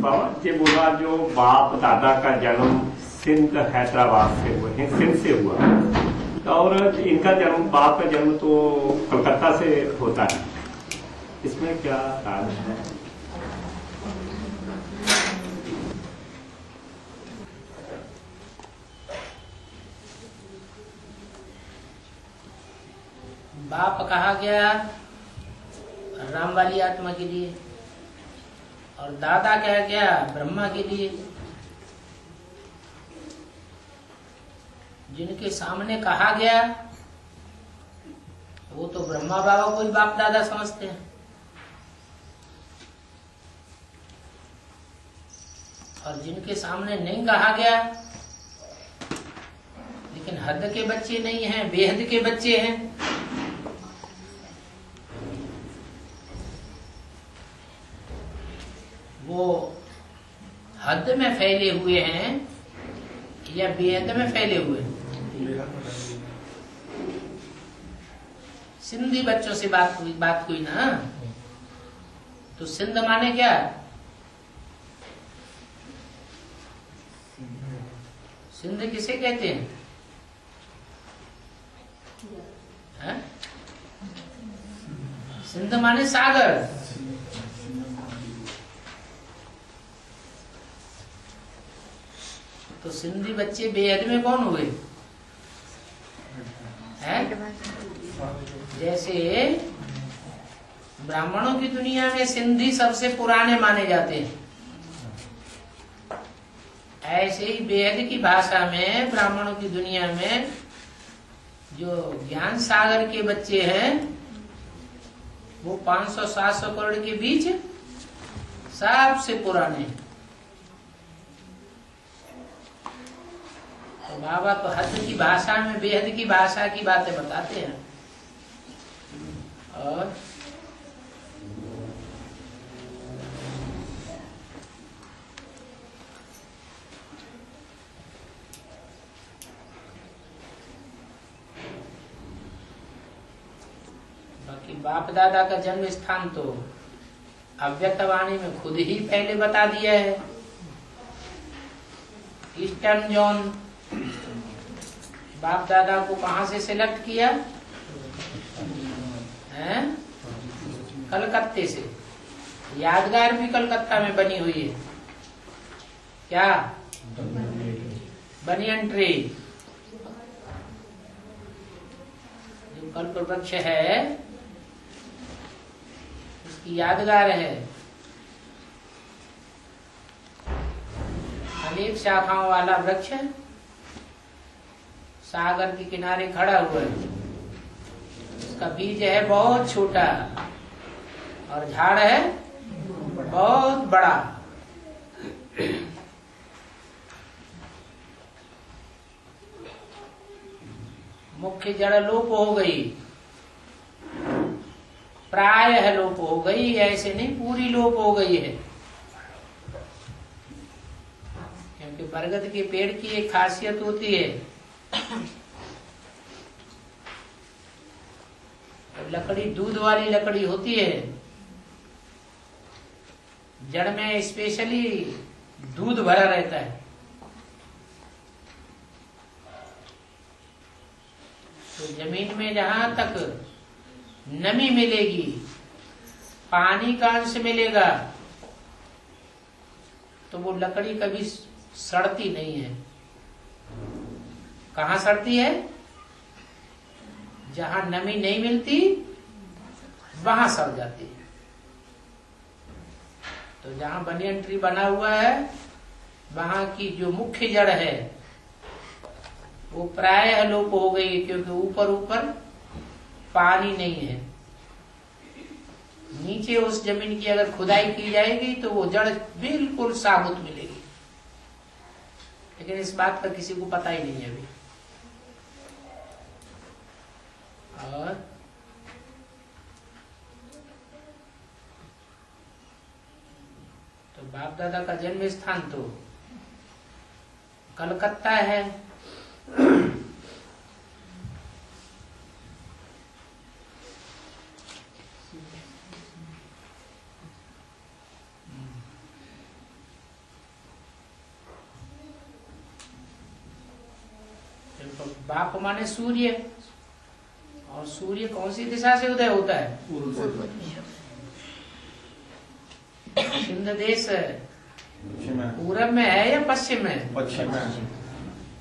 बाबा ये बोला जो बाप दादा का जन्म सिंध हैदराबाद से हुआ है, सिंध से हुआ, और इनका जन्म, बाप का जन्म तो कलकत्ता से होता है, इसमें क्या राज है? बाप कहा गया राम वाली आत्मा के लिए, और दादा कहा गया ब्रह्मा के लिए। जिनके सामने कहा गया वो तो ब्रह्मा बाबा को ही बाप दादा समझते हैं, और जिनके सामने नहीं कहा गया लेकिन हद के बच्चे नहीं हैं, बेहद के बच्चे हैं, वो हद में फैले हुए हैं या बेहद में फैले हुए हैं। सिंधी बच्चों से बात हुई ना, तो सिंध माने क्या? सिंध किसे कहते हैं? है? सिंध माने सागर। तो सिंधी बच्चे बेहद में कौन हुए? हैं? जैसे ब्राह्मणों की दुनिया में सिंधी सबसे पुराने माने जाते हैं, ऐसे ही बेहद की भाषा में ब्राह्मणों की दुनिया में जो ज्ञान सागर के बच्चे हैं वो 500-700 करोड़ के बीच सबसे पुराने हैं। तो बाबा तो हद की भाषा में बेहद की भाषा की बातें बताते हैं। और बाकी बाप दादा का जन्म स्थान तो अव्यक्तवाणी में खुद ही पहले बता दिया है। ईस्टर्न जोन बाप दादा को कहां से सिलेक्ट किया है? कलकत्ते से। यादगार भी कलकत्ता में बनी हुई है। क्या? Banyan tree. जो कल्प वृक्ष है उसकी यादगार है। अनेक शाखाओं वाला वृक्ष सागर के किनारे खड़ा हुआ है। उसका बीज है बहुत छोटा और झाड़ है बहुत बड़ा। मुख्य जड़ लोप हो गई, प्रायः लोप हो गई, ऐसे नहीं पूरी लोप हो गई है। क्योंकि बरगद के पेड़ की एक खासियत होती है, लकड़ी दूध वाली लकड़ी होती है, जड़ में स्पेशली दूध भरा रहता है। तो जमीन में जहां तक नमी मिलेगी, पानी का अंश मिलेगा, तो वो लकड़ी कभी सड़ती नहीं है। कहाँ सड़ती है? जहां नमी नहीं मिलती वहां सड़ जाती है। तो जहां बनियन ट्री बना हुआ है वहां की जो मुख्य जड़ है वो प्रायः लोप हो गई, क्योंकि ऊपर ऊपर पानी नहीं है। नीचे उस जमीन की अगर खुदाई की जाएगी तो वो जड़ बिल्कुल साबुत मिलेगी, लेकिन इस बात का किसी को पता ही नहीं है अभी। और तो बाप दादा का जन्म स्थान तो कलकत्ता है। बाप माने सूर्य, और सूर्य कौन सी दिशा से उदय होता है? सिंध देश पूरब में है या पश्चिम में? पश्चिम में।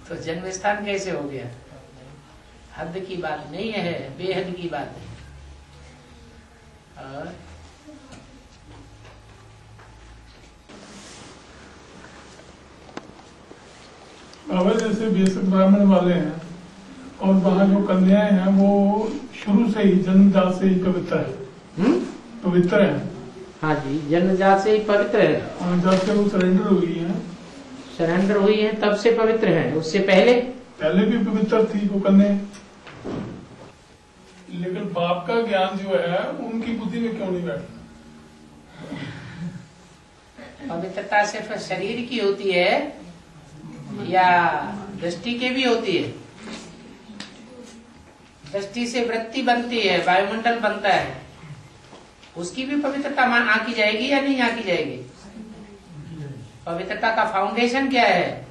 तो जन्म स्थान कैसे हो गया? हद की बात नहीं है, बेहद की बात है। और अब जैसे बेसिक ब्राह्मण वाले हैं और वहाँ जो कन्याएं हैं वो शुरू से ही जन्मजात से ही पवित्र है, पवित्र है। हाँ जी, जन्मजात से ही पवित्र है। और जब से वो सरेंडर हुई है, सरेंडर हुई है तब से पवित्र है। उससे पहले भी पवित्र थी वो कन्या, लेकिन बाप का ज्ञान जो है उनकी बुद्धि में क्यों नहीं बैठता? पवित्रता सिर्फ शरीर की होती है या दृष्टि की भी होती है? दृष्टि से वृत्ति बनती है, वायुमंडल बनता है, उसकी भी पवित्रता आंकी जाएगी या नहीं आंकी जाएगी? पवित्रता का फाउंडेशन क्या है?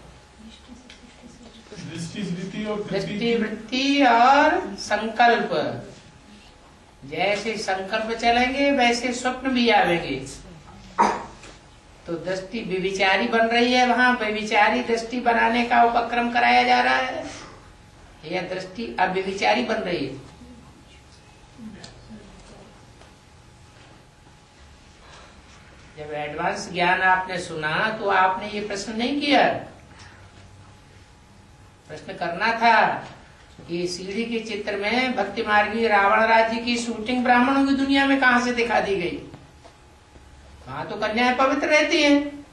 दृष्टि, वृत्ति और संकल्प। जैसे संकल्प चलेंगे वैसे स्वप्न भी आवेंगे। तो दृष्टि विविचारी बन रही है, वहाँ विविचारी दृष्टि बनाने का उपक्रम कराया जा रहा है, या दृष्टि अव्यभिचारी बन रही है? जब एडवांस ज्ञान आपने सुना तो आपने ये प्रश्न नहीं किया। प्रश्न करना था कि सीढ़ी के चित्र में भक्ति मार्गी रावण राज्य की शूटिंग ब्राह्मणों की दुनिया में कहां से दिखा दी गई? वहां तो कन्याएं पवित्र रहती हैं।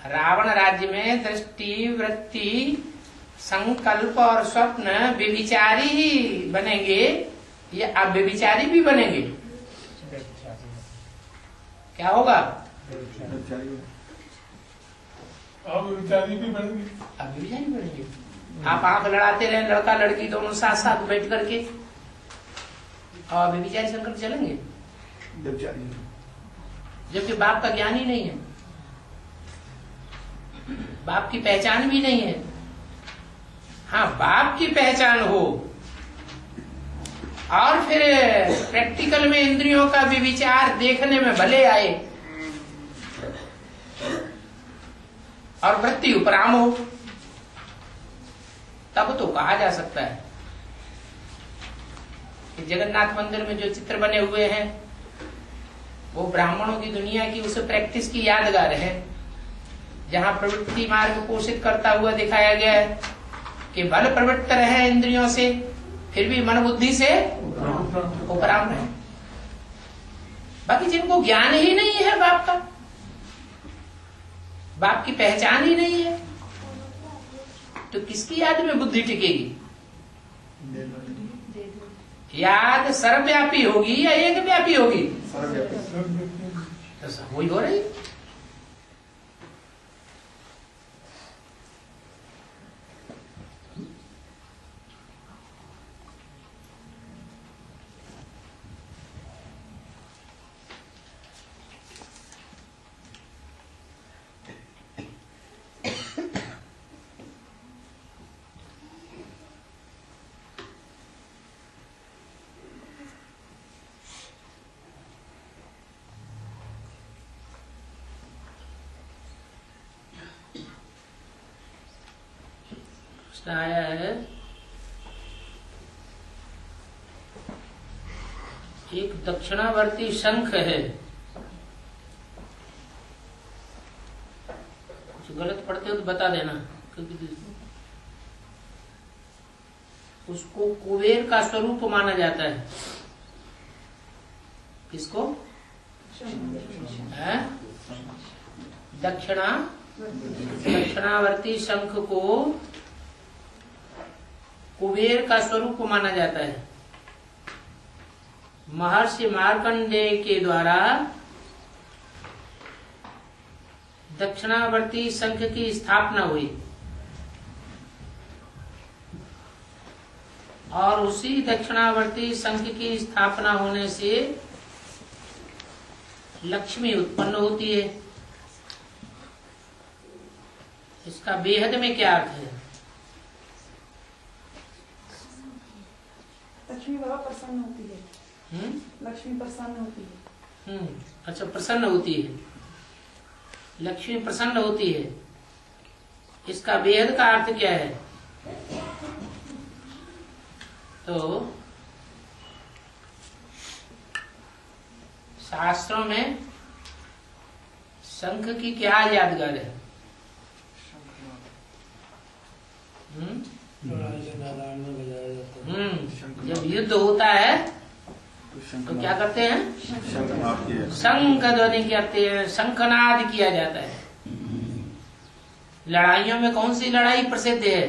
रावण राज्य में दृष्टि, वृत्ति, संकल्प और स्वप्न विविचारी ही बनेंगे या अव्यभिचारी भी बनेंगे? क्या होगा? अव्यभिचारी भी बनेंगे। अव्यभिचारी बनेंगे। आप आंख लड़ाते रहे, लड़का लड़की दोनों साथ साथ बैठ करके, और अव्यभिचारी संकल्प चलेंगे, जबकि बाप का ज्ञान ही नहीं है, बाप की पहचान भी नहीं है। हाँ, बाप की पहचान हो और फिर प्रैक्टिकल में इंद्रियों का विचार देखने में भले आए और वृत्ति उपराम हो, तब तो कहा जा सकता है कि जगन्नाथ मंदिर में जो चित्र बने हुए हैं वो ब्राह्मणों की दुनिया की उस प्रैक्टिस की यादगार है, जहाँ प्रवृत्ति मार्ग पोषित करता हुआ दिखाया गया है कि बल प्रवृत्त रहे इंद्रियों से, फिर भी मन बुद्धि से उपराम रहे। बाकी जिनको ज्ञान ही नहीं है बाप का, बाप की पहचान ही नहीं है, तो किसकी याद में बुद्धि टिकेगी? याद सर्वव्यापी होगी या एक व्यापी होगी? तो वही हो रही। आया है एक दक्षिणावर्ती शंख है। कुछ गलत पढ़ते हो तो बता देना, क्योंकि उसको कुबेर का स्वरूप माना जाता है। किसको? दक्षिणावर्ती शंख को कुबेर का स्वरूप माना जाता है। महर्षि मार्कंडेय के द्वारा दक्षिणावर्ती शंख की स्थापना हुई और उसी दक्षिणावर्ती शंख की स्थापना होने से लक्ष्मी उत्पन्न होती है। इसका बेहद में क्या अर्थ है? लक्ष्मी बाबा प्रसन्न होती है। लक्ष्मी प्रसन्न होती है। अच्छा, प्रसन्न होती है, लक्ष्मी प्रसन्न होती है। इसका वेद का अर्थ क्या है? तो शास्त्रों में शंख की क्या यादगार है? जब युद्ध होता है तो क्या करते हैं? शंख ध्वनि करते हैं, शंखनाद किया जाता है। लड़ाइयों में कौन सी लड़ाई प्रसिद्ध है?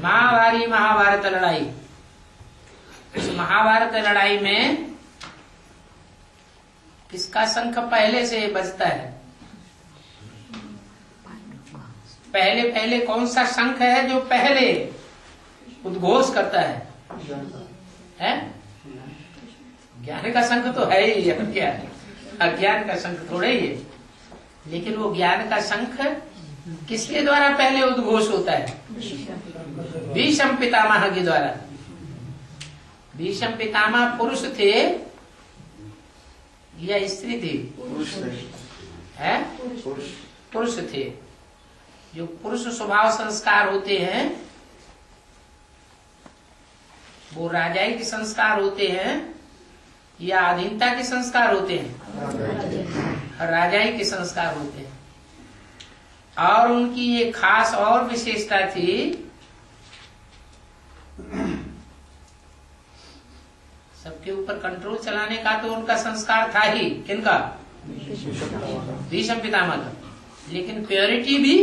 महाभारत लड़ाई। इस महाभारत लड़ाई में किसका शंख पहले से बजता है? पहले कौन सा शंख है जो पहले उद्घोष करता है? ज्ञान का शंख तो है ही, अज्ञान का शंख थोड़ा ही है। लेकिन वो ज्ञान का शंख किसके द्वारा पहले उद्घोष होता है? भीष्म पितामह के द्वारा। भीष्म पितामह पुरुष थे या स्त्री थी? पुरुष थे। जो पुरुष स्वभाव संस्कार होते हैं वो राजाई के संस्कार होते हैं या अधीनता के संस्कार होते हैं? राजाई के संस्कार होते हैं। और उनकी ये खास और विशेषता थी, सबके ऊपर कंट्रोल चलाने का तो उनका संस्कार था ही। किनका? भीष्म पितामह का। लेकिन प्योरिटी भी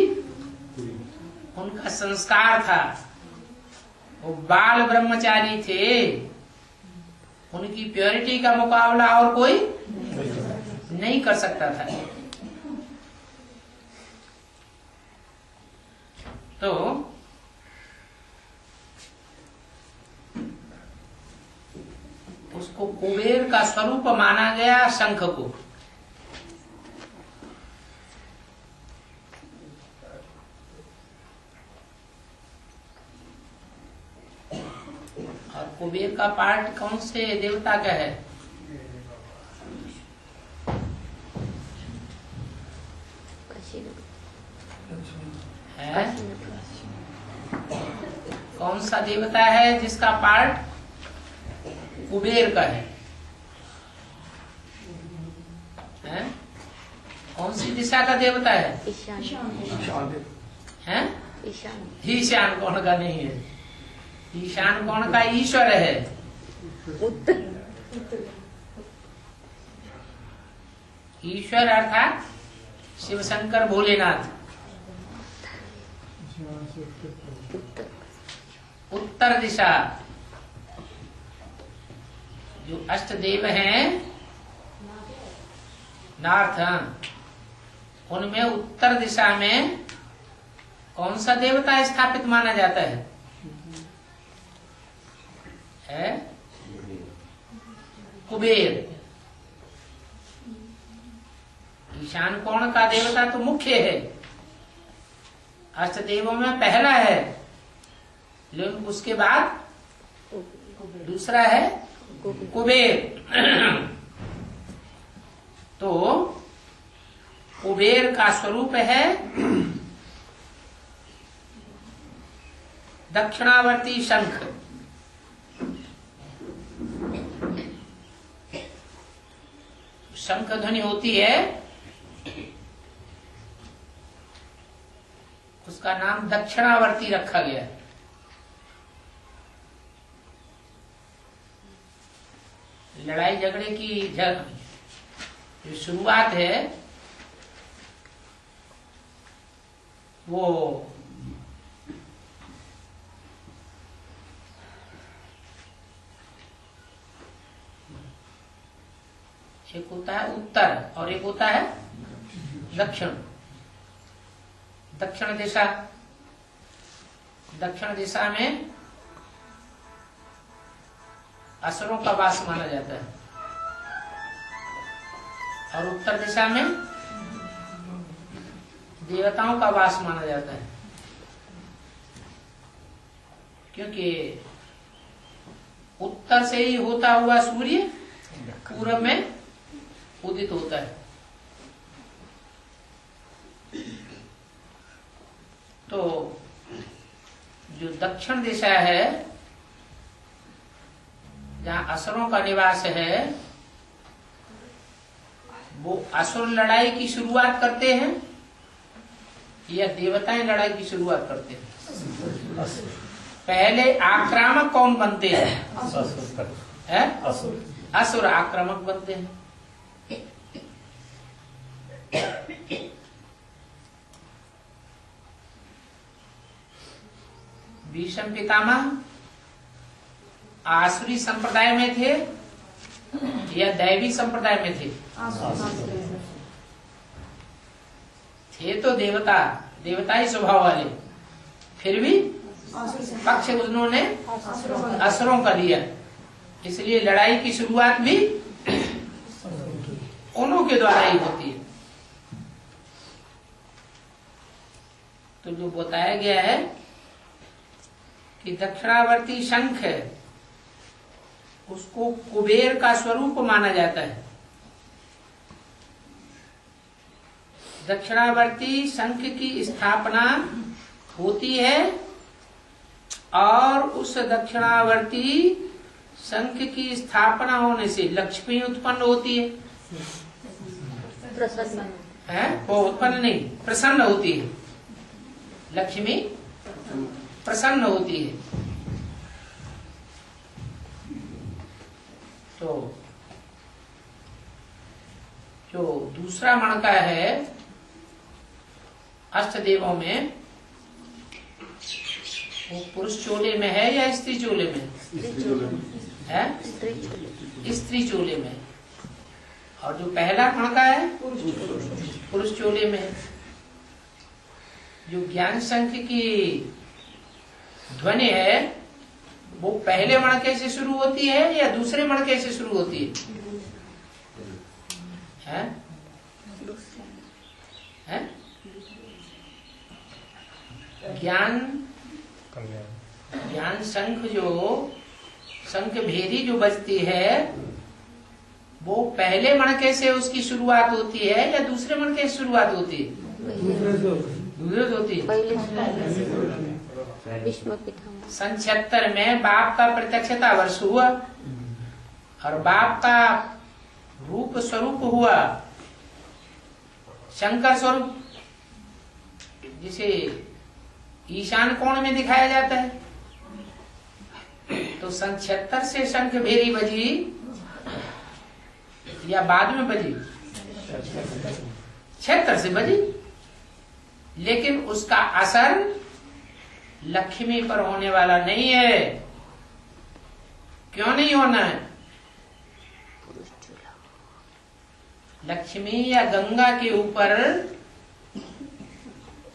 उनका संस्कार था। वो बाल ब्रह्मचारी थे, उनकी प्योरिटी का मुकाबला और कोई नहीं कर सकता था। तो उसको कुबेर का स्वरूप माना गया, शंख को। और कुबेर का पार्ट कौन से देवता का है? कौन सा देवता है जिसका पार्ट कुबेर का है? कौन सी दिशा का देवता है? ईशान कौन का नहीं है? ईशान कौन का ईश्वर है? ईश्वर अर्थात शिव शंकर भोलेनाथ। उत्तर दिशा जो अष्ट देव हैं नॉर्थ, उनमें उत्तर दिशा में कौन सा देवता स्थापित माना जाता है? कुबेर। ईशान कोण का देवता तो मुख्य है, अष्ट देवों में पहला है, लेकिन उसके बाद दूसरा है कुबेर। तो कुबेर का स्वरूप है दक्षिणावर्ती शंख। शंख ध्वनि होती है, उसका नाम दक्षिणावर्ती रखा गया है। लड़ाई झगड़े की जो शुरुआत है वो एक होता है उत्तर और एक होता है दक्षिण। दक्षिण दिशा, दक्षिण दिशा में असुरों का वास माना जाता है और उत्तर दिशा में देवताओं का वास माना जाता है, क्योंकि उत्तर से ही होता हुआ सूर्य पूरब में उदित होता है। तो जो दक्षिण दिशा है, जहाँ असुरों का निवास है, वो असुर लड़ाई की शुरुआत करते हैं या देवताएं लड़ाई की शुरुआत करते हैं? पहले आक्रामक कौन बनते हैं? असुर आक्रामक बनते हैं। भीष्म पितामह आसुरी संप्रदाय में थे या दैवी संप्रदाय में थे? थे तो देवताई स्वभाव वाले, फिर भी पक्ष उन्होंने असुरों का लिया, इसलिए लड़ाई की शुरुआत भी उन्हों के द्वारा ही होती है। तो जो बताया गया है कि दक्षिणावर्ती शंख है, उसको कुबेर का स्वरूप माना जाता है। दक्षिणावर्ती शंख की स्थापना होती है और उस दक्षिणावर्ती शंख की स्थापना होने से लक्ष्मी उत्पन्न होती है। वो उत्पन्न नहीं, प्रसन्न होती है। लक्ष्मी प्रसन्न होती है। तो जो दूसरा मणका है अष्टदेवों में, वो पुरुष चोले में है या स्त्री चोले में है? स्त्री चोले में। और जो पहला मणका है पुरुष चोले में। जो ज्ञान शंख की ध्वनि है वो पहले मणके से शुरू होती है या दूसरे मणके से शुरू होती है? ज्ञान शंख, जो शंख भेरी जो बजती है, वो पहले मणके से उसकी शुरुआत होती है या दूसरे मणके से शुरुआत होती है? दूसरे से होती है। सन 76 में बाप का प्रत्यक्षता वर्ष हुआ और बाप का रूप स्वरूप हुआ शंकर स्वरूप, जिसे ईशान कोण में दिखाया जाता है। तो सन 76 से शंख भेरी बजी या बाद में बजी? 76 से बजी, लेकिन उसका असर लक्ष्मी पर होने वाला नहीं है। क्यों नहीं होना है? लक्ष्मी या गंगा के ऊपर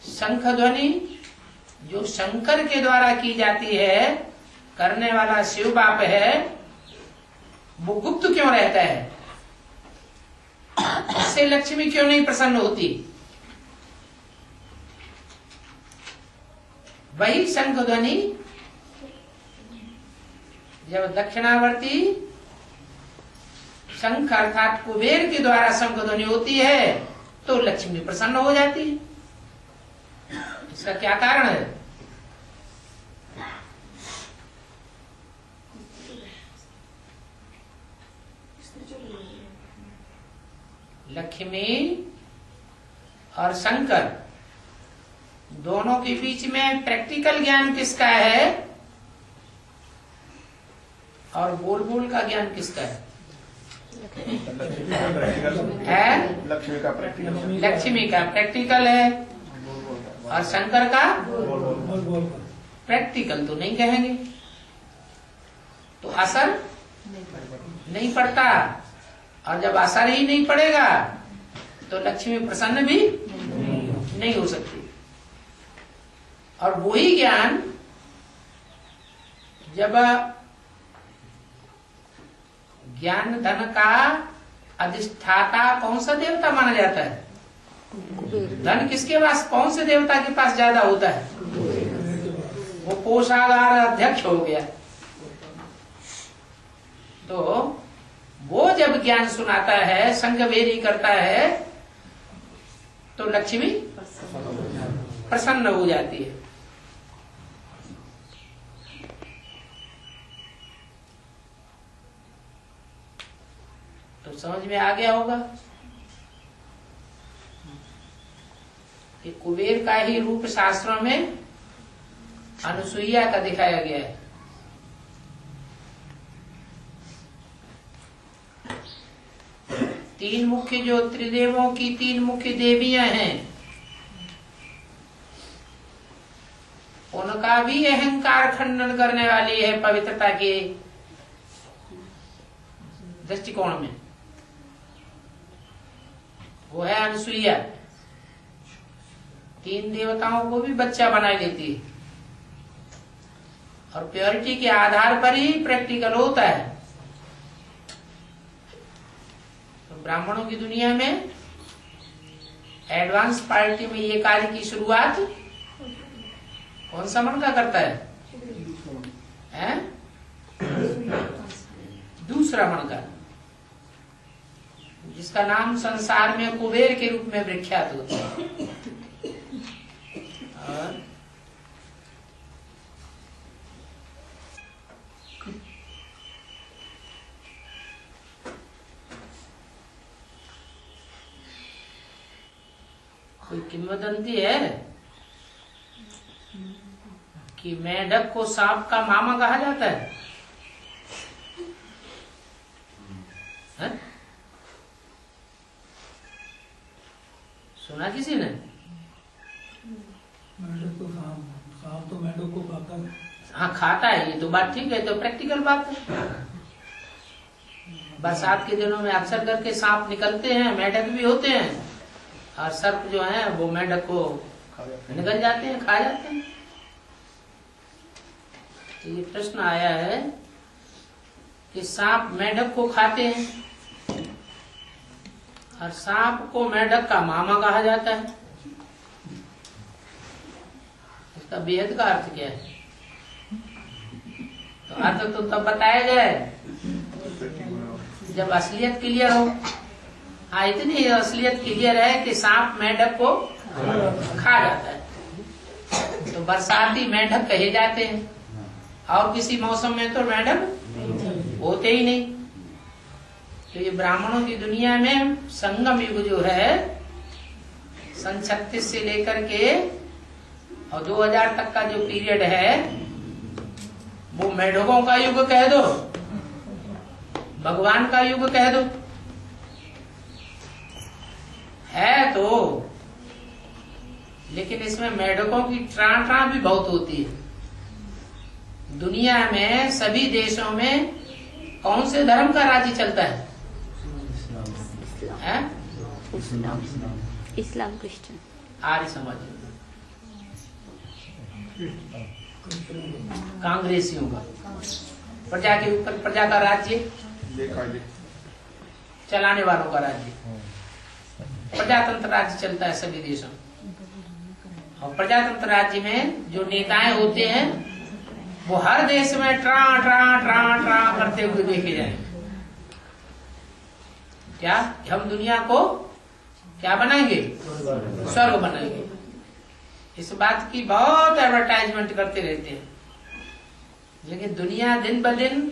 शंख ध्वनि जो शंकर के द्वारा की जाती है, करने वाला शिव बाप है, वो गुप्त क्यों रहता है? इससे लक्ष्मी क्यों नहीं प्रसन्न होती? वही शंख ध्वनि जब दक्षिणावर्ती शंख अर्थात कुबेर के द्वारा शंख ध्वनि होती है तो लक्ष्मी प्रसन्न हो जाती है। इसका क्या कारण है? लक्ष्मी और शंकर दोनों के बीच में प्रैक्टिकल ज्ञान किसका है और बोल बोल का ज्ञान किसका है? लक्ष्मी का प्रैक्टिकल है और शंकर का प्रैक्टिकल तो नहीं कहेंगे, तो असर नहीं पड़ता। और जब असर ही नहीं पड़ेगा तो लक्ष्मी प्रसन्न भी नहीं हो सकती। और वही ज्ञान जब ज्ञान धन का अधिष्ठाता कौन सा देवता माना जाता है? धन किसके पास, कौन से देवता के पास ज्यादा होता है? वो कोषागार अध्यक्ष हो गया। तो वो जब ज्ञान सुनाता है, संगवेरी करता है, तो लक्ष्मी प्रसन्न हो जाती है। तो समझ में आ गया होगा कि कुबेर का ही रूप शास्त्रों में अनुसुईया का दिखाया गया है। तीन मुख्य जो त्रिदेवों की तीन मुख्य देवियां हैं, उनका भी अहंकार खंडन करने वाली है पवित्रता के दृष्टिकोण में। वो है अनुसुईया। तीन देवताओं को भी बच्चा बना लेती है और प्योरिटी के आधार पर ही प्रैक्टिकल होता है। तो ब्राह्मणों की दुनिया में एडवांस पार्टी में ये कार्य की शुरुआत कौन सा मन का करता है? दूसरा मन का, जिसका नाम संसार में कुबेर के रूप में विख्यात होता है। और कोई किंवदंती है कि मेंढक को सांप का मामा कहा जाता है? सुना किसी ने? मेंढक को सांप तो मेंढक को खाता है। हाँ खाता है, ये तो बात ठीक है, तो प्रैक्टिकल बात है। बरसात के दिनों में अक्सर करके सांप निकलते हैं, मेंढक भी होते हैं, और सर्प जो है वो मेंढक को निकल जाते हैं, खा जाते हैं। तो ये प्रश्न आया है कि सांप मेंढक को खाते हैं और सांप को मेंढक का मामा कहा जाता है। इसका बेहद का अर्थ क्या है? तो अर्थ तो तब बताया जाए जब असलियत क्लियर हो। हाँ, इतनी असलियत क्लियर है कि सांप मेंढक को खा जाता है, तो बरसाती मेंढक कहे जाते हैं, और किसी मौसम में तो मेंढक होते ही नहीं। तो ये ब्राह्मणों की दुनिया में संगम युग जो है, सन 36 से लेकर के और 2000 तक का जो पीरियड है, वो मेढकों का युग कह दो, भगवान का युग कह दो, है तो। लेकिन इसमें मेढकों की ट्रां भी बहुत होती है। दुनिया में सभी देशों में कौन से धर्म का राज्य चलता है? इस्लाम, क्रिश्चियन, आर्य समाज, कांग्रेसियों का प्रजा के ऊपर, प्रजा का राज्य, चलाने वालों का राज्य, प्रजातंत्र राज्य चलता है सभी देशों। और प्रजातंत्र राज्य में जो नेताएं होते हैं वो हर देश में ट्रा ट्रा ट्रा ट्रा करते हुए देखे जाएंगे। क्या हम दुनिया को क्या बनाएंगे? स्वर्ग बनाएंगे। इस बात की बहुत एडवर्टाइजमेंट करते रहते हैं, लेकिन दुनिया दिन ब दिन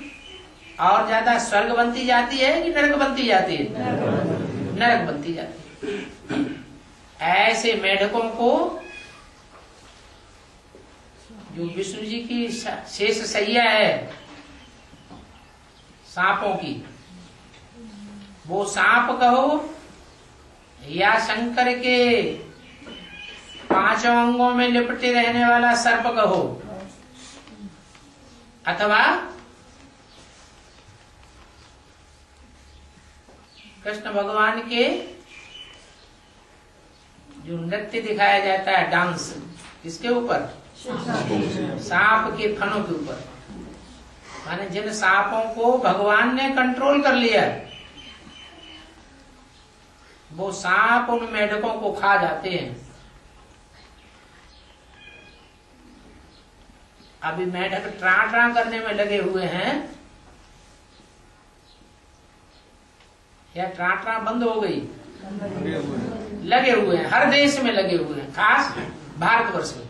और ज्यादा स्वर्ग बनती जाती है कि नरक बनती जाती है? नरक बनती जाती है। ऐसे मेढकों को, जो विष्णु जी की शेष सैया है सांपों की, वो सांप कहो या शंकर के 5 अंगों में लिपटे रहने वाला सर्प कहो, अथवा कृष्ण भगवान के जो नृत्य दिखाया जाता है, डांस, किसके ऊपर? सांप के फनों के ऊपर। माने जिन सांपों को भगवान ने कंट्रोल कर लिया, वो सांप उन मेढकों को खा जाते हैं। अभी मेढक ट्रा ट्रा करने में लगे हुए हैं या ट्रांट्रा बंद हो गई? लगे हुए हैं, हर देश में लगे हुए हैं, खास भारतवर्ष में।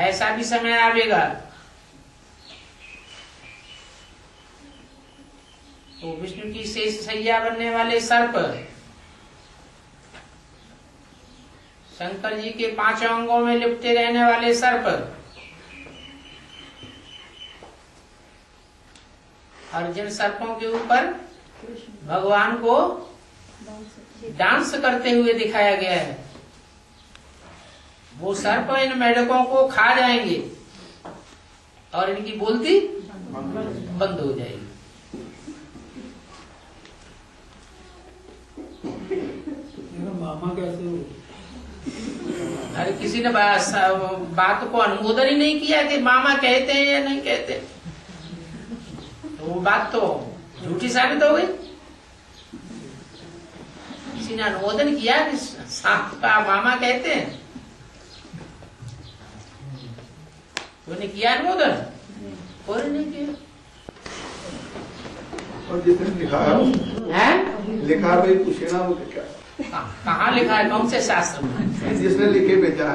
ऐसा भी समय आवेगा तो विष्णु की शेष सैया बनने वाले सर्प, शंकर जी के 5 अंगों में लिपटे रहने वाले सर्प, और जिन सर्पों के ऊपर भगवान को डांस करते हुए दिखाया गया है, वो सर्प इन मेढकों को खा जाएंगे और इनकी बोलती बंद हो जाएगी। मामा कैसे हो? अरे किसी ने बात को अनुमोदन ही नहीं किया कि मामा कहते हैं या नहीं कहते, तो वो बात तो झूठी साबित हो गई। किसी ने अनुमोदन किया कि सांप का मामा कहते हैं, उन्होंने किया अनुमोदन? कोई नहीं किया। और जिसने लिखा है, लिखा भाई पूछे ना वो क्या, कहाँ लिखा है, कौन से शास्त्र में? जिसने लिखे भेजा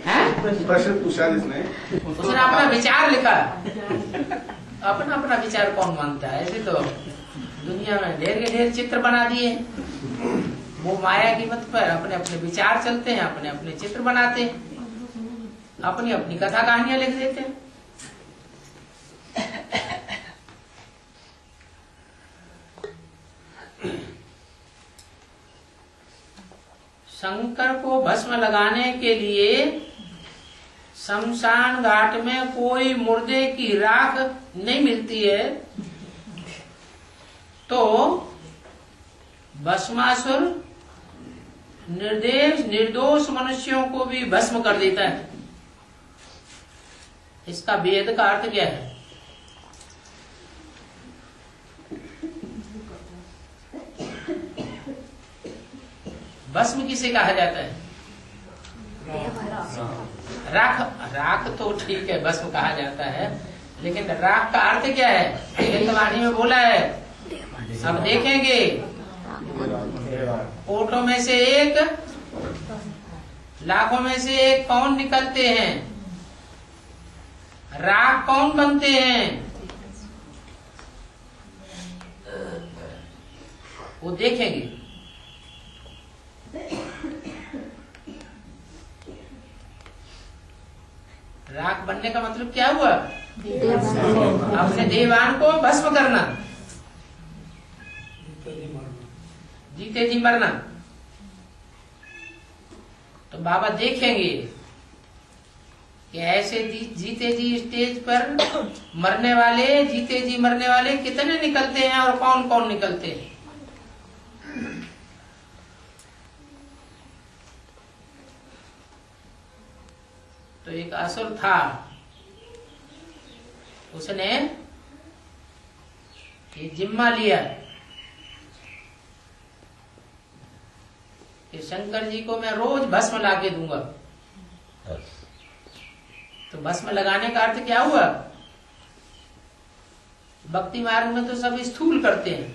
है, प्रश्न पूछा जिसने, उसने अपना विचार लिखा। अपना अपना विचार कौन मानता है? ऐसे तो दुनिया में ढेर के ढेर चित्र बना दिए। वो माया की मत पर अपने अपने विचार चलते हैं, अपने अपने चित्र बनाते हैं, अपनी अपनी कथा कहानियां लिख देते हैं। शंकर को भस्म लगाने के लिए शमशान घाट में कोई मुर्दे की राख नहीं मिलती है, तो भस्मासुर निर्दोष मनुष्यों को भी भस्म कर देता है। इसका वेद का अर्थ क्या है? भस्म किसे कहा जाता है? राख। राख तो ठीक है, भस्म कहा जाता है, लेकिन राख का अर्थ क्या है? एक वाणी में बोला है, अब देखेंगे कोटों में से एक, लाखों में से एक कौन निकलते हैं, राख कौन बनते हैं, वो देखेंगे। राख बनने का मतलब क्या हुआ? अपने देवान को भस्म करना, जीते जी मरना। तो बाबा देखेंगे कि ऐसे जीते जी स्टेज पर मरने वाले, जीते जी मरने वाले कितने निकलते हैं और कौन कौन निकलते हैं। तो एक असुर था, उसने ये जिम्मा लिया कि शंकर जी को मैं रोज भस्म लाके दूंगा। तो भस्म लगाने का अर्थ क्या हुआ? भक्ति मार्ग में तो सब स्थूल करते हैं,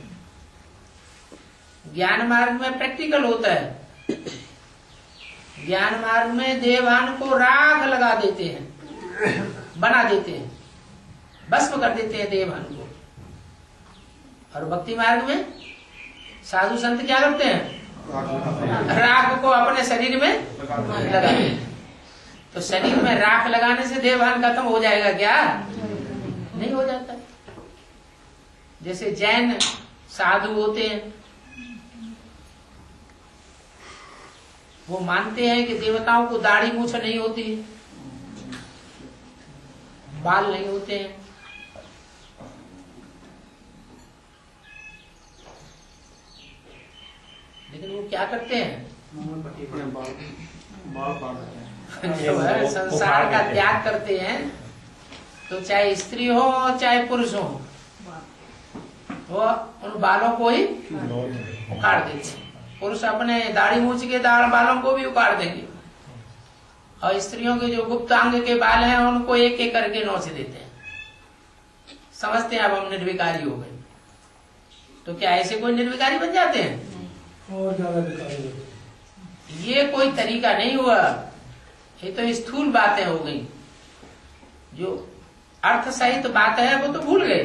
ज्ञान मार्ग में प्रैक्टिकल होता है। ज्ञान मार्ग में देवान को राख लगा देते हैं, बना देते हैं, भस्म कर देते हैं देवान को। और भक्ति मार्ग में साधु संत क्या करते हैं? राख को अपने शरीर में लगाते हैं। तो शरीर में राख लगाने से देवान खत्म हो जाएगा क्या? नहीं हो जाता। जैसे जैन साधु होते हैं, वो मानते हैं कि देवताओं को दाढ़ी मूछ नहीं होती, बाल नहीं होते हैं। लेकिन वो क्या करते हैं? जो है संसार का त्याग करते हैं, तो चाहे स्त्री हो चाहे पुरुष हो, वो उन बालों को ही उखाड़ देते हैं। पुरुष अपने दाढ़ी मूछ के बालों को भी उखाड़ देंगे, और स्त्रियों के जो गुप्त अंग के बाल हैं उनको एक एक करके नोच देते हैं। समझते हैं अब हम निर्विकारी हो गए। तो क्या ऐसे कोई निर्विकारी बन जाते हैं? और ज्यादा विकारी होते हैं। ये कोई तरीका नहीं हुआ, ये तो स्थूल बातें हो गई। जो अर्थ सहित बात है वो तो भूल गए।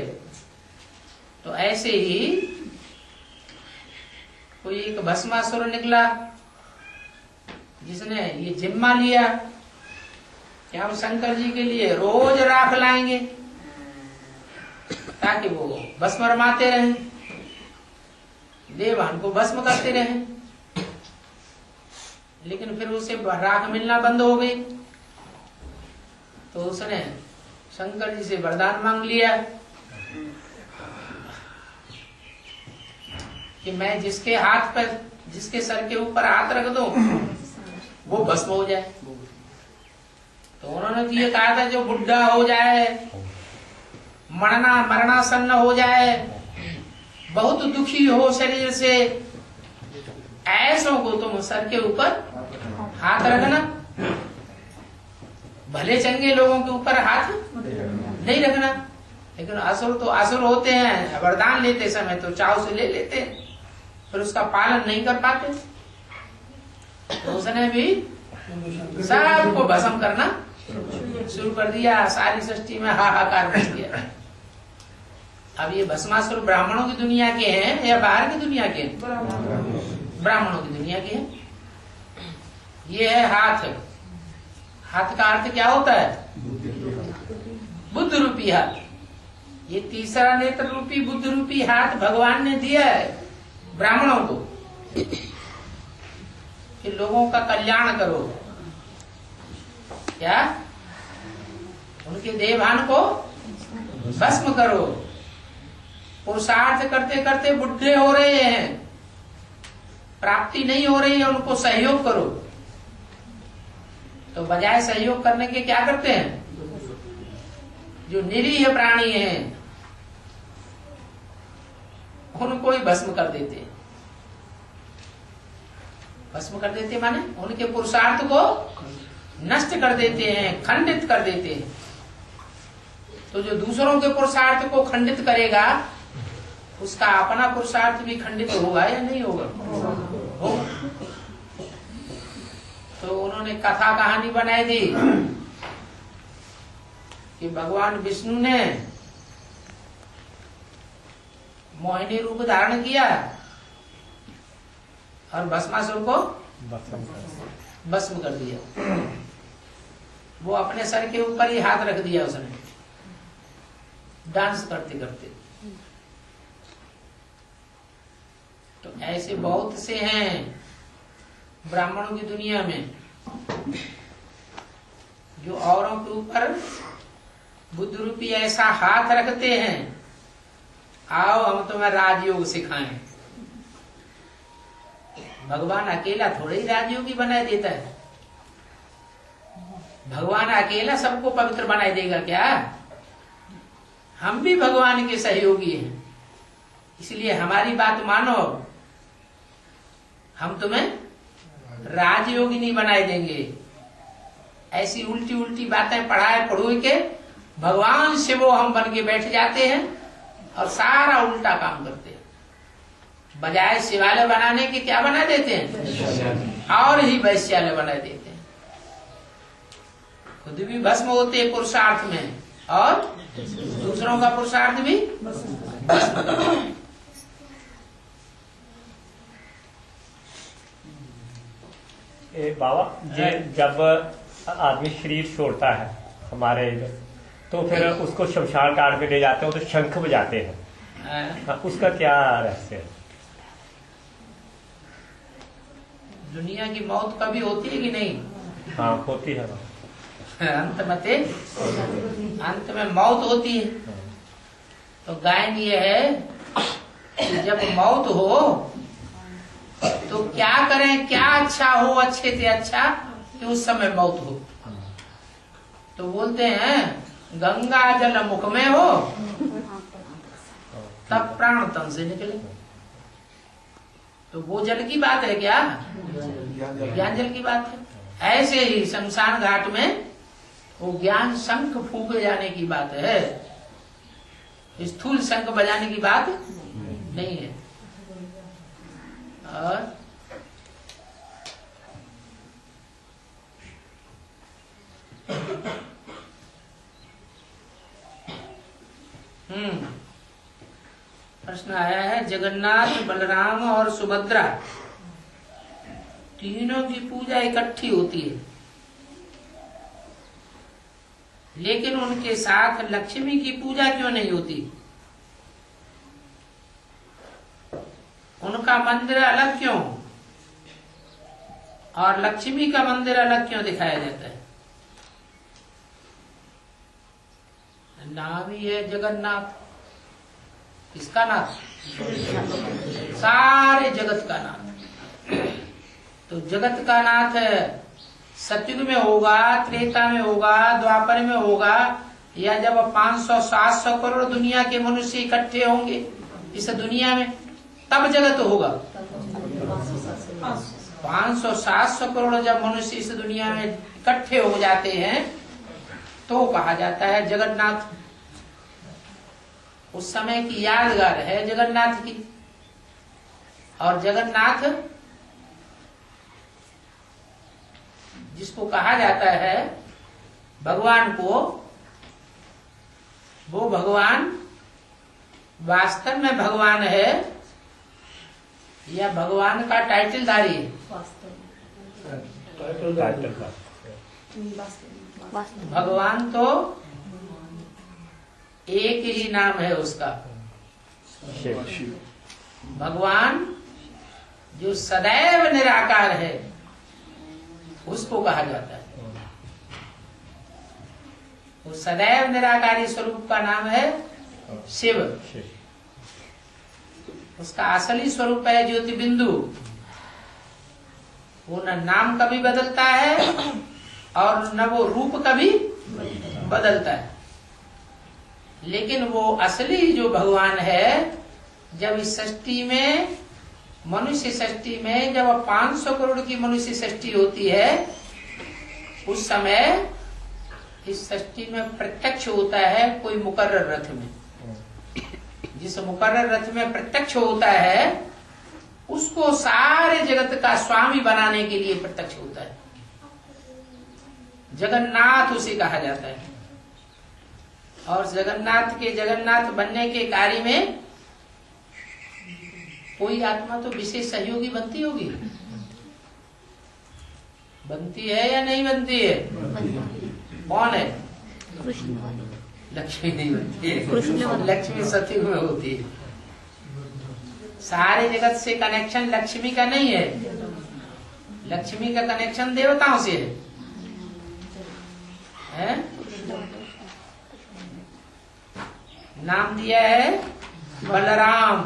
तो ऐसे ही कोई एक भस्मासुर निकला जिसने ये जिम्मा लिया कि हम शंकर जी के लिए रोज राख लाएंगे ताकि वो भस्म रमाते रहें, देवान को भस्म करते रहें। लेकिन फिर उसे राख मिलना बंद हो गई, तो उसने शंकर जी से वरदान मांग लिया कि मैं जिसके हाथ पर, जिसके सर के ऊपर हाथ रख दूं वो भस्म हो जाए। तो उन्होंने तो ये कहा था जो बुढ़ा हो जाए, मरणासन्न हो जाए, बहुत दुखी हो शरीर से, ऐसों को तुम सर के ऊपर हाथ रखना, भले चंगे लोगों के ऊपर हाथ नहीं रखना। लेकिन असुर तो असुर होते हैं, वरदान लेते समय तो चाव से ले लेते हैं, फिर उसका पालन नहीं कर पाते। तो उसने भी सबको भस्म करना शुरू कर दिया, सारी सृष्टि में हाहाकार मच गया। अब ये भस्मासुर ब्राह्मणों की दुनिया के हैं या बाहर की दुनिया के हैं? ब्राह्मणों की दुनिया के हैं। ये है हाथ। हाथ का अर्थ क्या होता है? बुद्ध रूपी हाथ। ये तीसरा नेत्र रूपी बुद्ध रूपी हाथ भगवान ने दिया है ब्राह्मणों को कि लोगों का कल्याण करो। क्या? उनके देवान को भस्म करो। पुरुषार्थ करते करते बुढ़े हो रहे हैं, प्राप्ति नहीं हो रही है, उनको सहयोग करो। तो बजाय सहयोग करने के क्या करते हैं? जो निरीह प्राणी हैं उनको ही भस्म कर देते हैं। भस्म कर देते माने उनके पुरुषार्थ को नष्ट कर देते हैं, खंडित कर देते हैं। तो जो दूसरों के पुरुषार्थ को खंडित करेगा उसका अपना पुरुषार्थ भी खंडित होगा या नहीं होगा? होगा। तो उन्होंने कथा कहानी बनाई थी कि भगवान विष्णु ने मोहिनी रूप धारण किया और भस्मासुर को भस्म कर दिया। वो अपने सर के ऊपर ही हाथ रख दिया उसने, डांस करते करते। तो ऐसे बहुत से हैं ब्राह्मणों की दुनिया में जो औरों के ऊपर बुद्ध रूपी ऐसा हाथ रखते हैं, आओ हम तुम्हें राजयोग सिखाएं। भगवान अकेला थोड़े ही राजयोगी बना देता है। भगवान अकेला सबको पवित्र बनाए देगा क्या? हम भी भगवान के सहयोगी हैं, इसलिए हमारी बात मानो, हम तुम्हें राजयोगी नहीं बनाए देंगे। ऐसी उल्टी उल्टी बातें पढ़ो के भगवान से वो हम बन के बैठ जाते हैं और सारा उल्टा काम करते हैं। बजाय शिवालय बनाने के क्या बना देते हैं? और ही वैश्यालय बना देते हैं। खुद भी भस्म होते हैं पुरुषार्थ में और दूसरों का पुरुषार्थ भी भस्म। बाबा जब आदमी शरीर छोड़ता है हमारे इधर, तो फिर उसको शमशान घाट पे ले जाते हो तो शंख बजाते हैं, उसका क्या रहस्य है? दुनिया की मौत कभी होती है कि नहीं? हाँ होती है। अंत में मौत होती है। तो गायन ये है कि जब मौत हो तो क्या करें, क्या अच्छा हो, अच्छे से अच्छा कि उस समय मौत हो। तो बोलते हैं गंगा जल मुख में हो तब प्राण तन से निकले। तो वो जल की बात है क्या? ज्ञान जल की बात है। ऐसे ही शमशान घाट में वो ज्ञान शंख फूके जाने की बात है, स्थूल शंख बजाने की बात नहीं है। और प्रश्न आया है, जगन्नाथ, बलराम और सुभद्रा तीनों की पूजा इकट्ठी होती है, लेकिन उनके साथ लक्ष्मी की पूजा क्यों नहीं होती? उनका मंदिर अलग क्यों और लक्ष्मी का मंदिर अलग क्यों दिखाया जाता है? नाम ही है जगन्नाथ। किसका नाथ? सारे जगत का नाथ। तो जगत का नाथ सतयुग में होगा, त्रेता में होगा, द्वापर में होगा, या जब 500-700 करोड़ दुनिया के मनुष्य इकट्ठे होंगे इस दुनिया में, तब जगत होगा। 500-700 करोड़ जब मनुष्य इस दुनिया में इकट्ठे हो जाते हैं तो कहा जाता है जगन्नाथ। उस समय की यादगार है जगन्नाथ की। और जगन्नाथ जिसको कहा जाता है भगवान को, वो भगवान वास्तव में भगवान है या भगवान का टाइटलधारी है? भगवान तो एक ही नाम है उसका, भगवान जो सदैव निराकार है उसको कहा जाता है। वो सदैव निराकारी स्वरूप का नाम है शिव। उसका असली स्वरूप है ज्योति बिंदु। वो न नाम कभी बदलता है और न वो रूप कभी बदलता है। लेकिन वो असली जो भगवान है, जब इस सृष्टि में, मनुष्य सृष्टि में जब 500 करोड़ की मनुष्य सृष्टि होती है, उस समय इस सृष्टि में प्रत्यक्ष होता है कोई मुकर्रर रथ में। जिस मुकर्रर रथ में प्रत्यक्ष होता है उसको सारे जगत का स्वामी बनाने के लिए प्रत्यक्ष होता है। जगन्नाथ उसे कहा जाता है। और जगन्नाथ बनने के कार्य में कोई आत्मा तो विशेष सहयोगी बनती होगी, बनती है या नहीं बनती है? कौन है? लक्ष्मी नहीं बनती है, लक्ष्मी सतयुग में होती है। सारे जगत से कनेक्शन लक्ष्मी का नहीं है, लक्ष्मी का कनेक्शन देवताओं से है? नाम दिया है बलराम।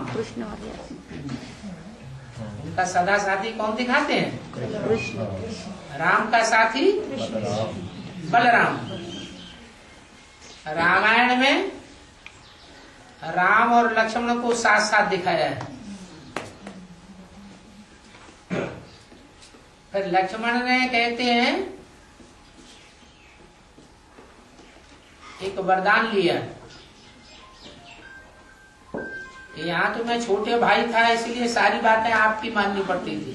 उनका सदा साथी कौन दिखाते हैं? राम का साथी बलराम। रामायण में राम और लक्ष्मण को साथ साथ दिखाया है। फिर लक्ष्मण ने कहते हैं एक वरदान लिया कि यहाँ तो मैं छोटे भाई था इसलिए सारी बातें आपकी माननी पड़ती थी,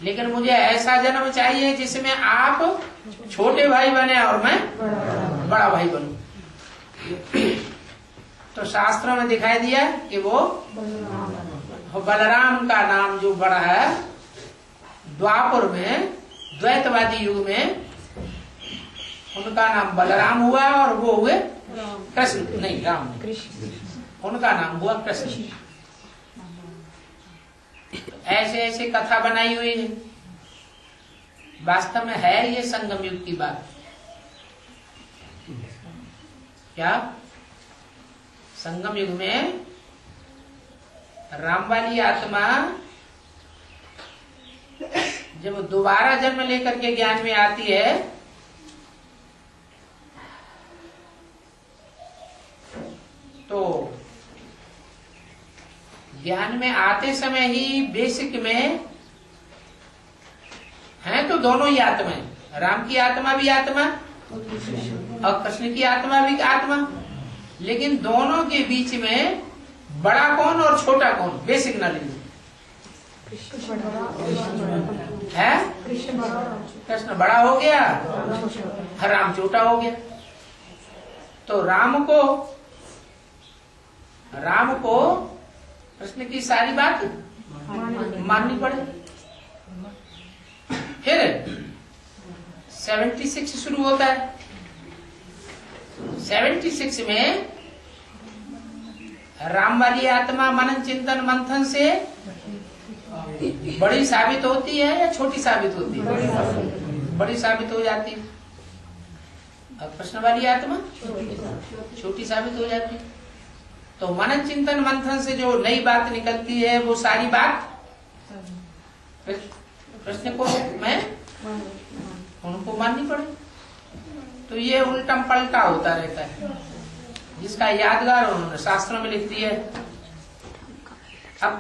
लेकिन मुझे ऐसा जन्म चाहिए जिसमें आप छोटे भाई बने और मैं बड़ा भाई बनूं। तो शास्त्रों में दिखाई दिया कि वो बलराम का नाम जो बड़ा है, द्वापर में, द्वैतवादी युग में उनका नाम बलराम हुआ और वो हुए कृष्ण, नहीं राम नहीं, उनका नाम हुआ कृष्ण। ऐसे ऐसे कथा बनाई हुई है। वास्तव में है ये संगम युग की बात। क्या संगम युग में राम वाली आत्मा जब दोबारा जन्म लेकर के ज्ञान में आती है तो ज्ञान में आते समय ही बेसिक में है तो दोनों ही आत्माएं, राम की आत्मा भी आत्मा और कृष्ण की आत्मा भी आत्मा, लेकिन दोनों के बीच में बड़ा कौन और छोटा कौन? बेसिक नॉलेज है। कृष्ण बड़ा हो गया, राम छोटा हो गया। तो राम को कृष्ण की सारी बात माननी पड़े। फिर 76 शुरू होता है। 76 में राम वाली आत्मा मनन चिंतन मंथन से बड़ी साबित होती है या छोटी साबित होती है? बड़ी साबित हो जाती है। और कृष्ण वाली आत्मा छोटी साबित हो जाती है। तो मनन चिंतन मंथन से जो नई बात निकलती है वो सारी बात कृष्ण को मैं उनको माननी पड़े। तो ये उल्टम पलटा होता रहता है, जिसका यादगार उन्होंने शास्त्रों में लिख दिया है। अब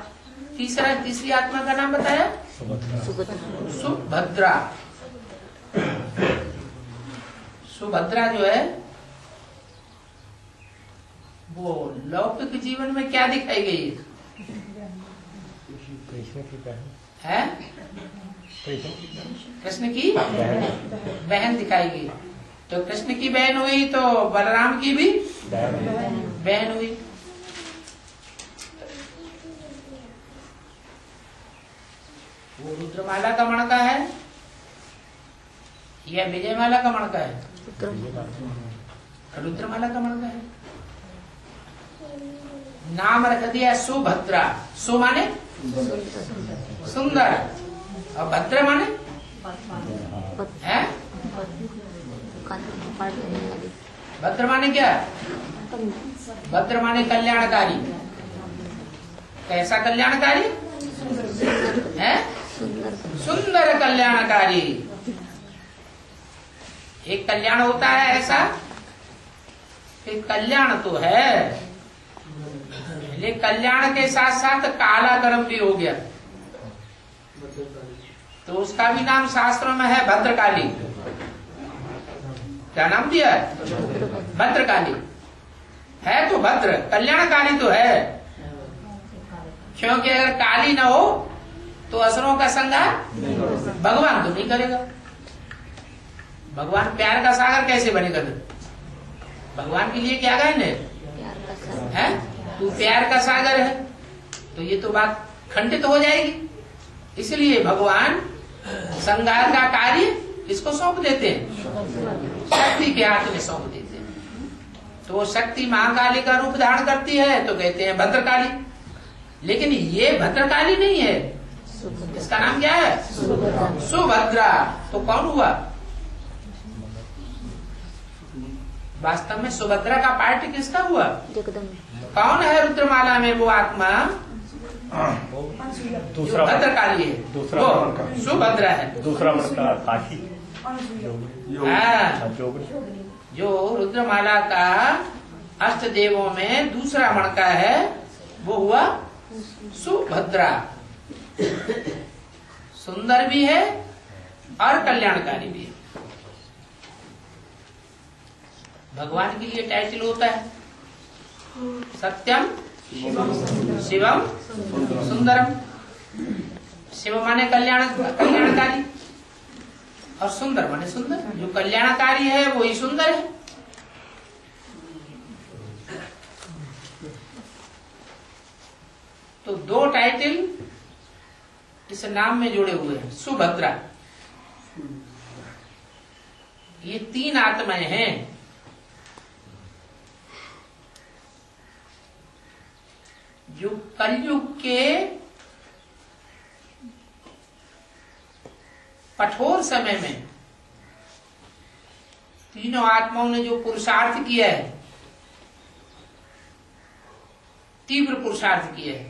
तीसरी आत्मा का नाम बताया सुभद्रा। सुभद्रा जो है वो लौकिक जीवन में क्या दिखाई गई है? कृष्ण की बहन दिखाई गई। तो कृष्ण की बहन हुई तो बलराम की भी बहन हुई। वो रुद्रमाला का मणका है या विजयमाला का मणका है? रुद्रमाला का मणका है। नाम रख दिया सुभद्रा। सु माने सुंदर और भद्र माने है? भद्र माने क्या? भद्र माने कल्याणकारी। कैसा कल्याणकारी है? सुंदर कल्याणकारी। एक कल्याण होता है ऐसा कि कल्याण तो है, लेकिन कल्याण के साथ साथ काला कर्म भी हो गया, तो उसका भी नाम शास्त्रों में है भद्रकाली। क्या नाम दिया है? भद्रकाली। है तो भद्र, कल्याणकारी तो है। क्योंकि अगर काली न हो तो असुरों का संहार भगवान तो नहीं करेगा। भगवान प्यार का सागर कैसे बनेगा? भगवान के लिए क्या कहने है? तू प्यार का सागर है, तो ये तो बात खंडित हो जाएगी। इसलिए भगवान संहार का कार्य इसको सौंप देते हैं, शक्ति के हाथ में सौंप देते हैं। तो शक्ति महाकाली का रूप धारण करती है तो कहते हैं भद्रकाली। लेकिन ये भद्रकाली नहीं है, इसका नाम क्या है? सुभद्रा। तो कौन हुआ? वास्तव में सुभद्रा का पार्ट किसका हुआ? कौन है रुद्रमाला में वो आत्मा? दूसरा भद्रकाली है, दूसरा सुभद्रा है। दूसरा मणका काशी जो रुद्रमाला का अष्ट देवों में दूसरा मणका है वो हुआ सुभद्रा। सुंदर भी है और कल्याणकारी भी है। भगवान के लिए टाइटल होता है सत्यम शिवम सुंदरम। शिव माने कल्याणकारी और सुंदर माने सुंदर। जो कल्याणकारी है वो ही सुंदर है। तो दो टाइटल इस नाम में जुड़े हुए हैं। सुभद्रा, ये तीन आत्माएं हैं। जो कलयुग के कठोर समय में तीनों आत्माओं ने जो पुरुषार्थ किया है, तीव्र पुरुषार्थ किया है,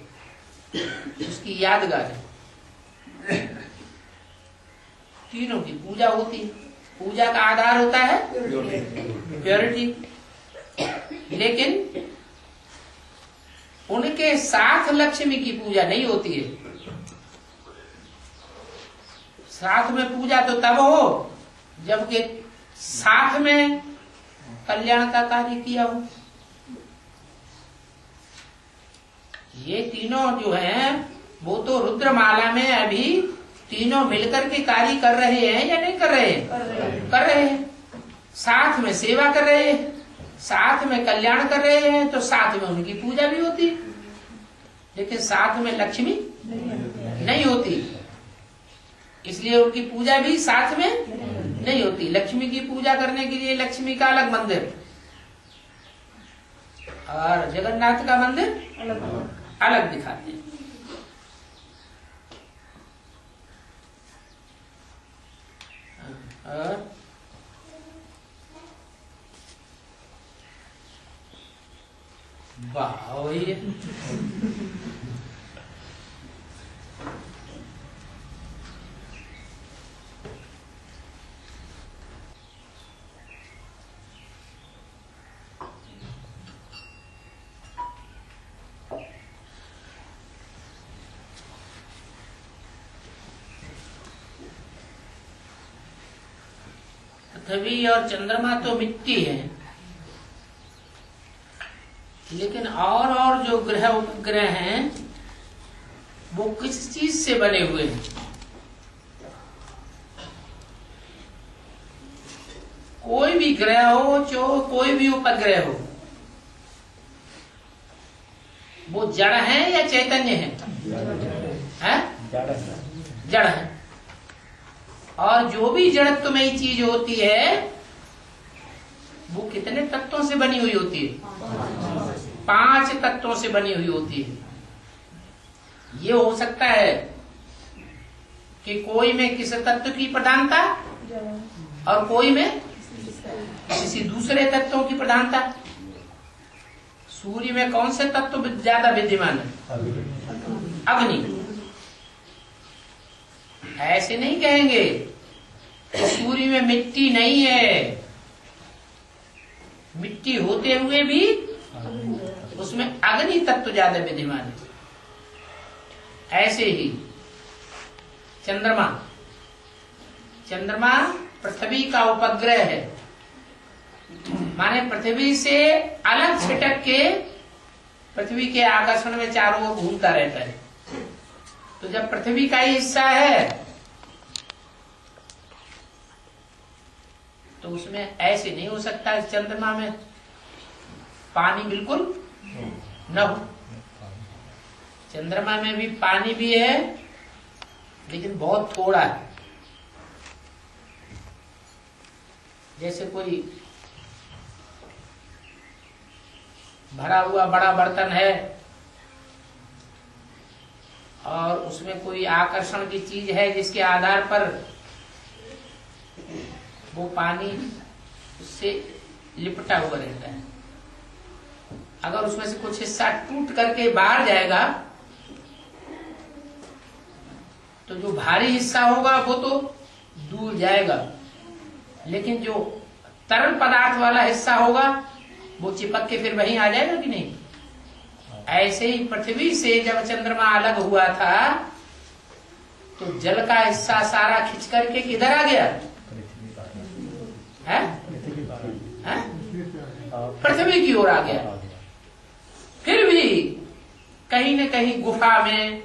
उसकी यादगार है। तीनों की पूजा होती है। पूजा का आधार होता है प्योरिटी, लेकिन उनके साथ लक्ष्मी की पूजा नहीं होती है। साथ में पूजा तो तब हो जबकि साथ में कल्याण का कार्य किया हो। ये तीनों जो हैं वो तो रुद्रमाला में अभी तीनों मिलकर के कार्य कर रहे हैं या नहीं कर रहे हैं? कर रहे हैं। साथ में सेवा कर रहे हैं, साथ में कल्याण कर रहे हैं, तो साथ में उनकी पूजा भी होती, लेकिन साथ में लक्ष्मी नहीं होती, इसलिए उनकी पूजा भी साथ में नहीं होती। लक्ष्मी की पूजा करने के लिए लक्ष्मी का अलग मंदिर और जगन्नाथ का मंदिर अलग दिखाते हैं। और वाह वही है। पृथ्वी और चंद्रमा तो मिट्टी है, लेकिन और जो ग्रह उपग्रह हैं वो किस चीज से बने हुए हैं? कोई भी ग्रह हो, जो कोई भी उपग्रह हो, वो जड़ है या चैतन्य है? जड़ है। और जो भी जड़त्वमयी चीज होती है वो कितने तत्वों से बनी हुई होती है? 5 तत्वों से बनी हुई होती है। ये हो सकता है कि कोई में किसी तत्व की प्रधानता और कोई में किसी दूसरे तत्वों की प्रधानता। सूर्य में कौन से तत्व ज्यादा विद्यमान है? अग्नि। ऐसे नहीं कहेंगे कि सूर्य में मिट्टी नहीं है, मिट्टी होते हुए भी उसमें अग्नि तत्व ज्यादा विद्यमान है। ऐसे ही चंद्रमा पृथ्वी का उपग्रह है, माने पृथ्वी से अलग छिटक के पृथ्वी के आकर्षण में चारों ओर घूमता रहता है। तो जब पृथ्वी का ही हिस्सा है तो उसमें ऐसे नहीं हो सकता चंद्रमा में पानी बिल्कुल न हो। चंद्रमा में भी पानी भी है, लेकिन बहुत थोड़ा है। जैसे कोई भरा हुआ बड़ा बर्तन है और उसमें कोई आकर्षण की चीज है जिसके आधार पर वो पानी उससे लिपटा हुआ रहता है। अगर उसमें से कुछ हिस्सा टूट करके बाहर जाएगा तो जो भारी हिस्सा होगा वो तो दूर जाएगा, लेकिन जो तरल पदार्थ वाला हिस्सा होगा वो चिपक के फिर वहीं आ जाएगा कि नहीं? ऐसे ही पृथ्वी से जब चंद्रमा अलग हुआ था तो जल का हिस्सा सारा खिंच करके किधर आ गया? पृथ्वी की ओर आ गया। फिर भी कहीं न कहीं गुफा में,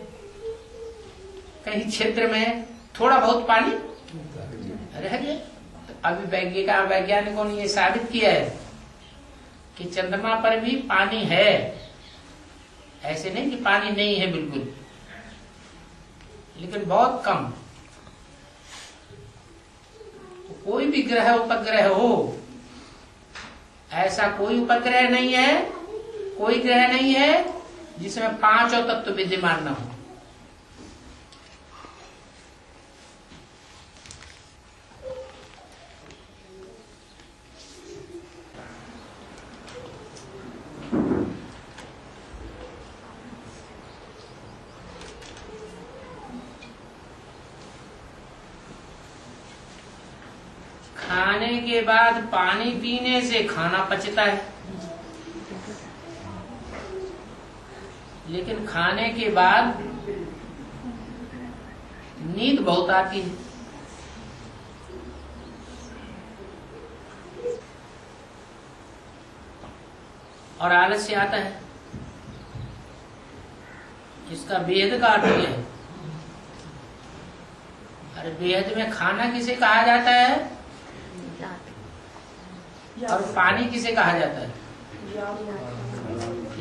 कहीं क्षेत्र में थोड़ा बहुत पानी रह गया। अभी वैज्ञानिकों ने ये साबित किया है कि चंद्रमा पर भी पानी है। ऐसे नहीं कि पानी नहीं है बिल्कुल, लेकिन बहुत कम। तो कोई भी ग्रह उपग्रह हो, ऐसा कोई उपग्रह नहीं है, कोई ग्रह नहीं है जिसमें 5 तत्व विद्यमान न हो। खाने के बाद पानी पीने से खाना पचता है, लेकिन खाने के बाद नींद बहुत आती है। और आलस्य आता है। इसका वेद का अर्थ क्या है? अरे वेद में खाना किसे कहा जाता है और पानी किसे कहा जाता है?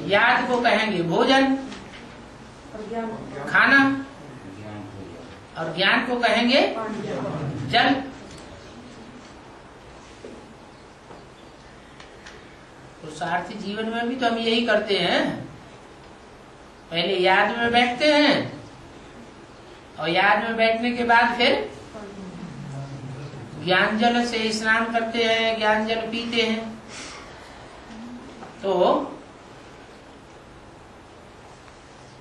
याद को कहेंगे भोजन, खाना, और ज्ञान को कहेंगे जल। पुरुषार्थी जीवन में भी तो हम यही करते हैं, पहले याद में बैठते हैं और याद में बैठने के बाद फिर ज्ञान जल से स्नान करते हैं, ज्ञान जल पीते हैं। तो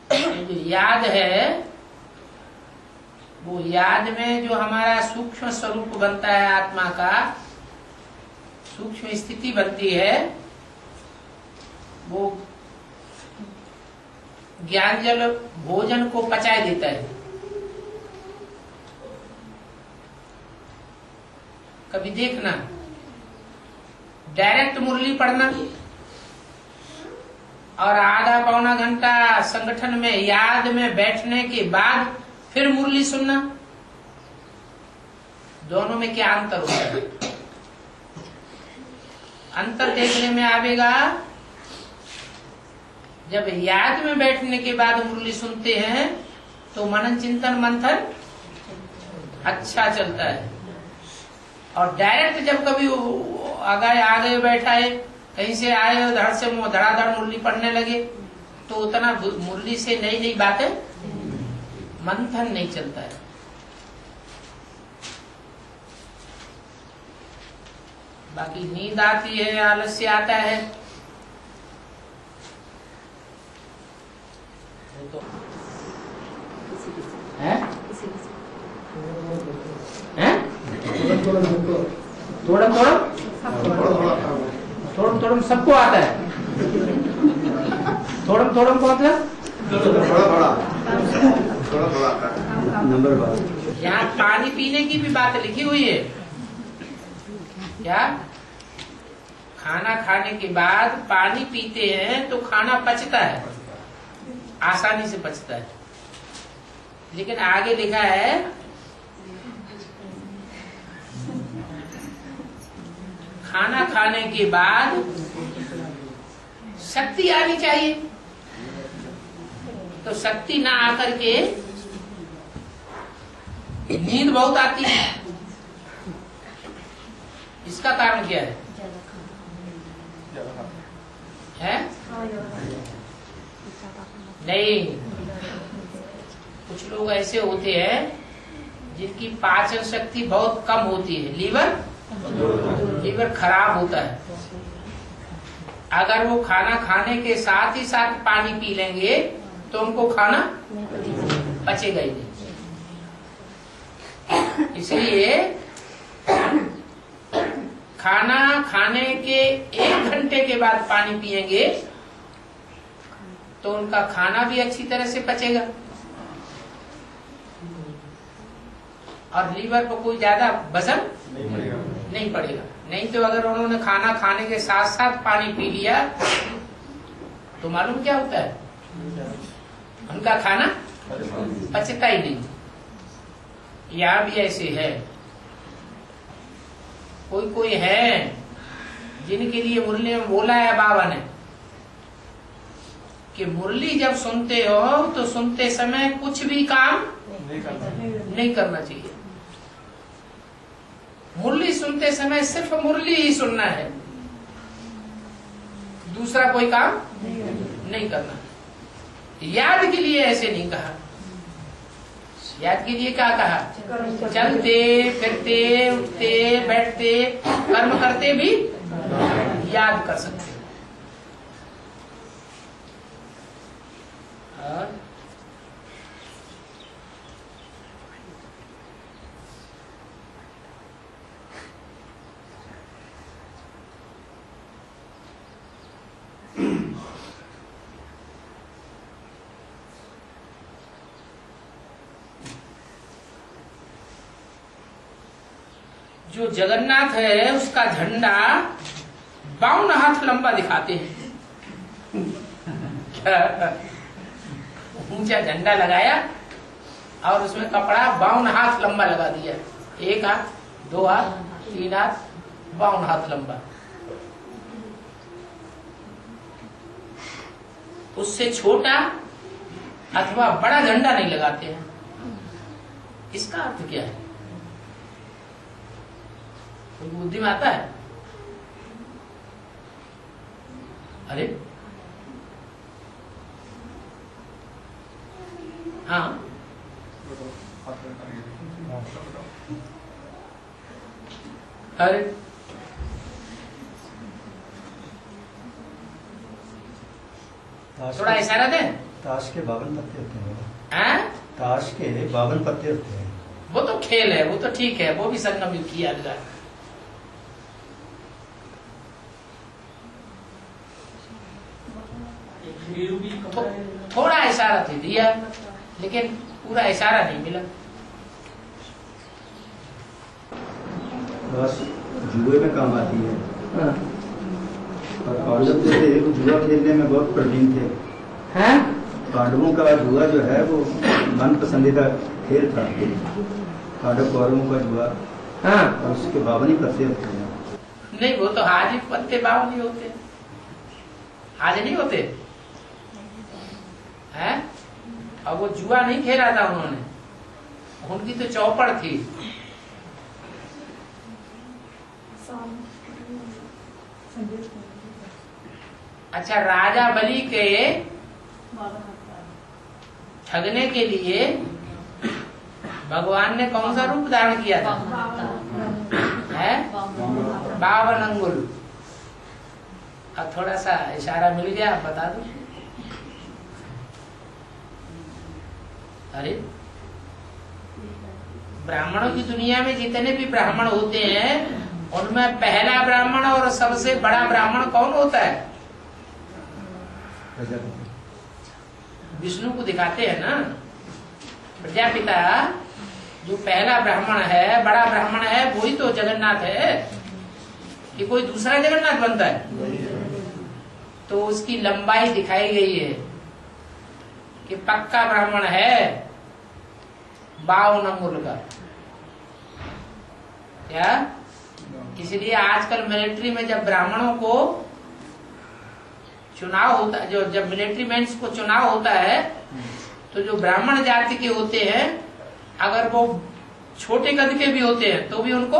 जो याद है, वो याद में जो हमारा सूक्ष्म स्वरूप बनता है, आत्मा का सूक्ष्म स्थिति बनती है, वो ज्ञान जल भोजन को पचाए देता है। कभी देखना, डायरेक्ट मुरली पढ़ना और आधा पौना घंटा संगठन में याद में बैठने के बाद फिर मुरली सुनना, दोनों में क्या अंतर होता है? अंतर देखने में आवेगा, जब याद में बैठने के बाद मुरली सुनते हैं तो मनन चिंतन मंथन अच्छा चलता है, और डायरेक्ट जब कभी आगे बैठा है, कहीं से आए धड़ से धड़ाधड़ मुरली पढ़ने लगे, तो उतना मुरली से नई नई बातें मंथन नहीं चलता है। बाकी नींद आती है, आलस्य आता है, वो तो है? थोड़ा सबको आता है। थोड़ा को मतलब थोड़ा नंबर बात। यहाँ पानी पीने की भी बात लिखी हुई है क्या? खाना खाने के बाद पानी पीते हैं तो खाना पचता है, आसानी से पचता है। लेकिन आगे लिखा है खाना खाने के बाद शक्ति आनी चाहिए, तो शक्ति ना आकर के नींद बहुत आती है। इसका कारण क्या है? नहीं, कुछ लोग ऐसे होते हैं जिनकी पाचन शक्ति बहुत कम होती है, लीवर खराब होता है। अगर वो खाना खाने के साथ ही साथ पानी पी लेंगे तो उनको खाना पचेगा ही नहीं। इसलिए खाना खाने के 1 घंटे के बाद पानी पिएंगे तो उनका खाना भी अच्छी तरह से पचेगा और लीवर पर कोई ज्यादा वजन नहीं पड़ेगा। नहीं तो अगर उन्होंने खाना खाने के साथ साथ पानी पी लिया तो मालूम क्या होता है? उनका खाना पचता ही नहीं। यहाँ भी ऐसे है, कोई है जिनके लिए मुरली में बोला है बाबा ने कि मुरली जब सुनते हो तो सुनते समय कुछ भी काम नहीं करना चाहिए। मुरली सुनते समय सिर्फ मुरली ही सुनना है, दूसरा कोई काम नहीं करना। याद के लिए ऐसे नहीं कहा। याद के लिए क्या कहा? चलते फिरते उठते बैठते कर्म करते भी याद कर सकते। और जो जगन्नाथ है उसका झंडा 52 हाथ लंबा दिखाते हैं। ऊंचा झंडा लगाया और उसमें कपड़ा 52 हाथ लंबा लगा दिया। 1 हाथ, 2 हाथ, 3 हाथ, 52 हाथ लंबा। उससे छोटा अथवा बड़ा झंडा नहीं लगाते हैं। इसका अर्थ क्या है? कोई बुद्धि में आता है? अरे हाँ, अरे थोड़ा इशारा दे। ताश के 52 पत्ते होते हैं। हैं? ताश के 52 पत्ते होते हैं। वो तो खेल है, वो तो ठीक है, वो भी संगम युग किया गया। थोड़ा इशारा दे दिया, लेकिन पूरा इशारा नहीं मिला। बस जुए में काम आती है। और पांडव जो थे वो जुआ खेलने में बहुत प्रवीण थे। हैं? पांडवों का जुआ जो है वो मन पसंदीदा खेल था। पांडव कौरवों का जुआ। हाँ। और उसके 52 ही पत्ते होते हैं। नहीं, वो तो आज ही पत्ते 52 नहीं होते, आज नहीं होते हैं। और वो जुआ नहीं खेला था उन्होंने, उनकी तो चौपड़ थी। अच्छा, राजा बलि के ठगने के लिए भगवान ने कौन सा रूप धारण किया था? है 52 अंगुल। अब थोड़ा सा इशारा मिल गया, आप बता दो। अरे ब्राह्मणों की दुनिया में जितने भी ब्राह्मण होते हैं, उनमें पहला ब्राह्मण और सबसे बड़ा ब्राह्मण कौन होता है? विष्णु को दिखाते हैं ना, प्रजापिता जो पहला ब्राह्मण है, बड़ा ब्राह्मण है, वही तो जगन्नाथ है। कि कोई दूसरा जगन्नाथ बनता है? तो उसकी लंबाई दिखाई गई है कि पक्का ब्राह्मण है 52 अंगुल का। क्या? इसलिए आजकल मिलिट्री में जब ब्राह्मणों को चुनाव होता है, जो जब मिलिट्री मेंस को चुनाव होता है, तो जो ब्राह्मण जाति के होते हैं, अगर वो छोटे कद के भी होते हैं तो भी उनको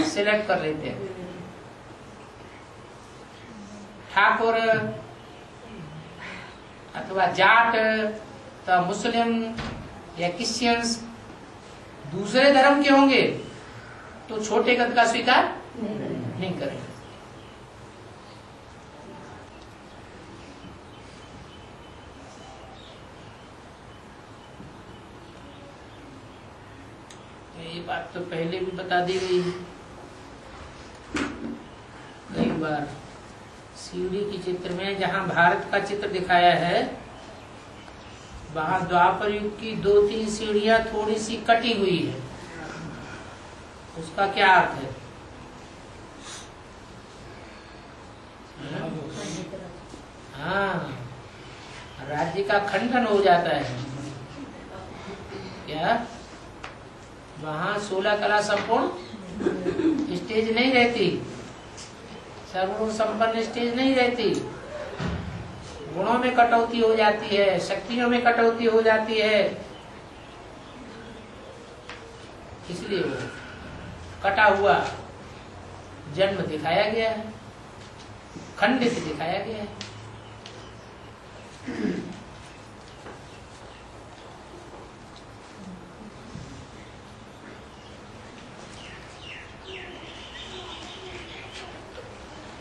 सिलेक्ट कर लेते हैं। ठाकुर अथवा जाट तो मुस्लिम या क्रिश्चियंस दूसरे धर्म के होंगे तो छोटे कद का स्वीकार नहीं करेंगे। ये बात तो पहले भी बता दी गई कई बार। सीढ़ी की चित्र में जहाँ भारत का चित्र दिखाया है, वहाँ द्वापर युग की 2-3 सीढ़ियां थोड़ी सी कटी हुई है। उसका क्या अर्थ है? हाँ, राज्य का खंडन हो जाता है। क्या? वहाँ 16 कला संपूर्ण स्टेज नहीं रहती, सर्वगुण संपन्न स्टेज नहीं रहती। गुणों में कटौती हो जाती है, शक्तियों में कटौती हो जाती है। इसलिए वो कटा हुआ जन्म दिखाया गया है, खंडित दिखाया गया है।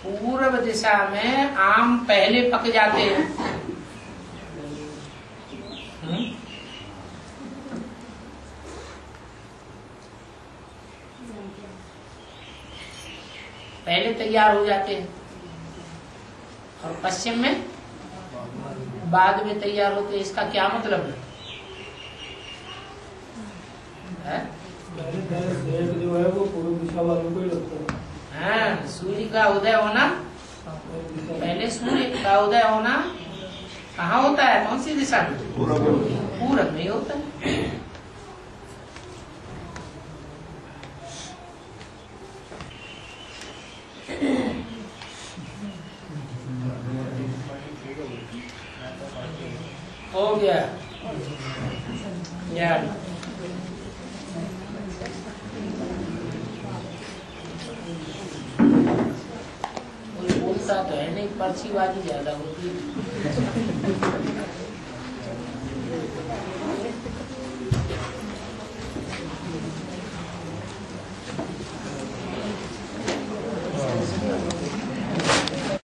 पूर्व दिशा में आम पहले पक जाते हैं। पहले तैयार हो जाते हैं और पश्चिम में बाद में तैयार होते हैं। इसका क्या मतलब है? जो है वो पूर्व दिशा वालों को ही लगता है। हाँ, सूर्य का उदय होना, पहले सूर्य का उदय होना कहाँ होता है, कौन सी दिशा में? पूरब में होता है। हो गया यार। कोई बोलता तो है नहीं, पर्चीबाजी ज्यादा होती है।